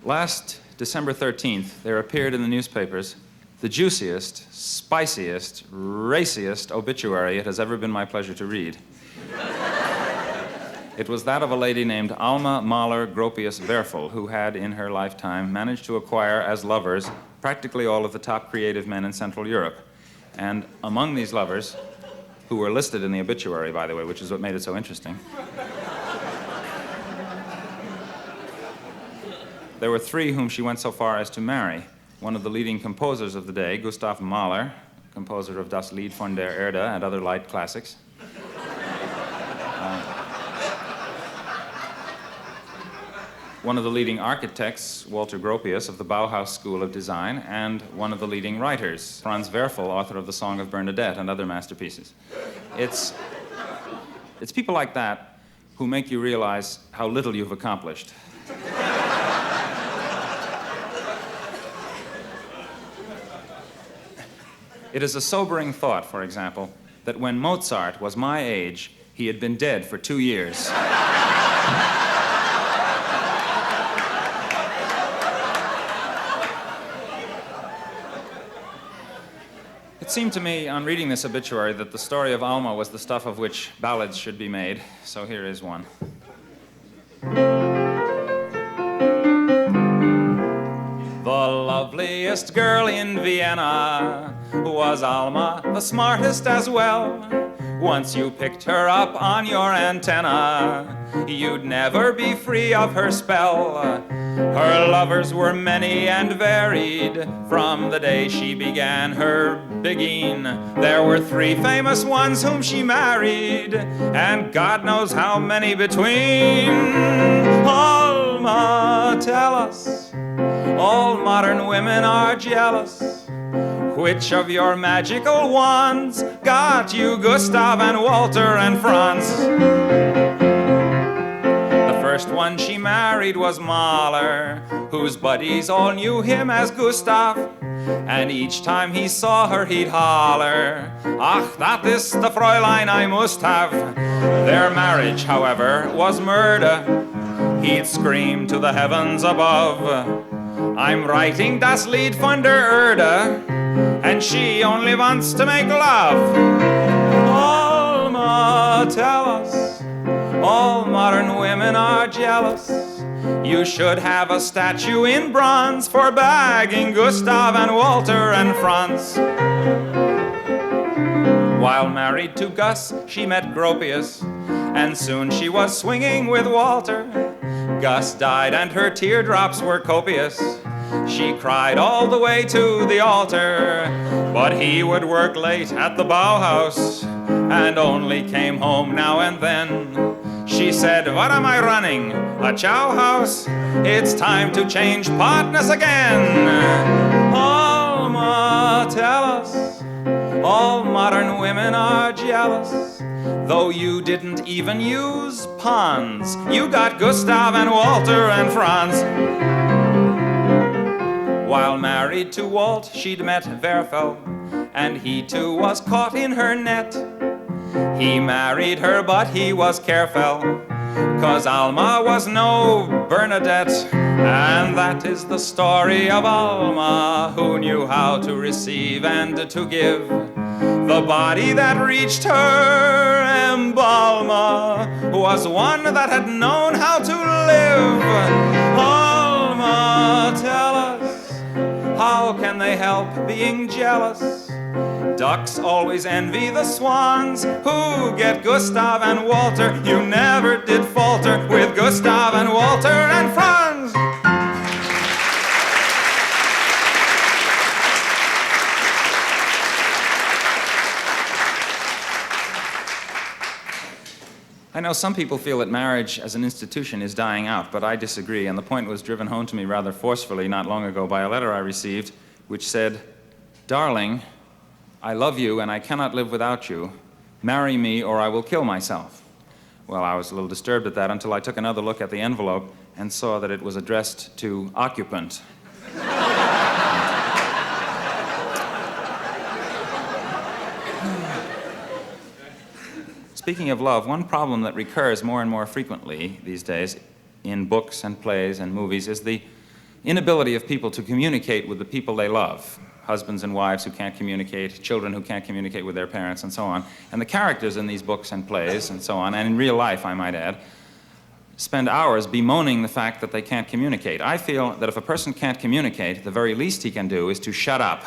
Last December 13th, there appeared in the newspapers the juiciest, spiciest, raciest obituary it has ever been my pleasure to read. It was that of a lady named Alma Mahler Gropius Werfel, who had, in her lifetime, managed to acquire as lovers practically all of the top creative men in Central Europe. And among these lovers, who were listed in the obituary, by the way, which is what made it so interesting, there were three whom she went so far as to marry. One of the leading composers of the day, Gustav Mahler, composer of Das Lied von der Erde and other light classics. One of the leading architects, Walter Gropius, of the Bauhaus School of Design, and one of the leading writers, Franz Werfel, author of The Song of Bernadette and other masterpieces. It's people like that who make you realize how little you've accomplished. It is a sobering thought, for example, that when Mozart was my age, he had been dead for 2 years. It seemed to me, on reading this obituary, that the story of Alma was the stuff of which ballads should be made, so here is one. The loveliest girl in Vienna was Alma, the smartest as well. Once you picked her up on your antenna, you'd never be free of her spell. Her lovers were many and varied. From the day she began her bigging, there were 3 famous ones whom she married, and God knows how many between. Alma, tell us, all modern women are jealous. Which of your magical wands got you Gustav and Walter and Franz? The first one she married was Mahler, whose buddies all knew him as Gustav, and each time he saw her he'd holler, "Ach, that is the Fräulein I must have." Their marriage, however, was murder. He'd scream to the heavens above, "I'm writing das Lied von der Erde, and she only wants to make love." Alma, tell us, all modern women are jealous. You should have a statue in bronze for bagging Gustav and Walter and Franz. While married to Gus, she met Gropius, and soon she was swinging with Walter. Gus died and her teardrops were copious. She cried all the way to the altar, but he would work late at the Bauhaus and only came home now and then. She said, "What am I running? A chow house? It's time to change partners again." Alma, tell us, all modern women are jealous. Though you didn't even use Pons, you got Gustav and Walter and Franz. While married to Walt, she'd met Werfel, and he too was caught in her net. He married her, but he was careful, 'cause Alma was no Bernadette. And that is the story of Alma, who knew how to receive and to give. The body that reached her embalmer was one that had known how to live. Alma, tell us, how can they help being jealous? Ducks always envy the swans who get Gustav and Walter. You never did falter with Gustav and Walter and Franz. I know some people feel that marriage as an institution is dying out, but I disagree, and the point was driven home to me rather forcefully not long ago by a letter I received, which said, "Darling, I love you and I cannot live without you. Marry me or I will kill myself." Well, I was a little disturbed at that until I took another look at the envelope and saw that it was addressed to occupant. Speaking of love, one problem that recurs more and more frequently these days in books and plays and movies is the inability of people to communicate with the people they love. Husbands and wives who can't communicate, children who can't communicate with their parents, and so on. And the characters in these books and plays, and so on, and in real life, I might add, spend hours bemoaning the fact that they can't communicate. I feel that if a person can't communicate, the very least he can do is to shut up.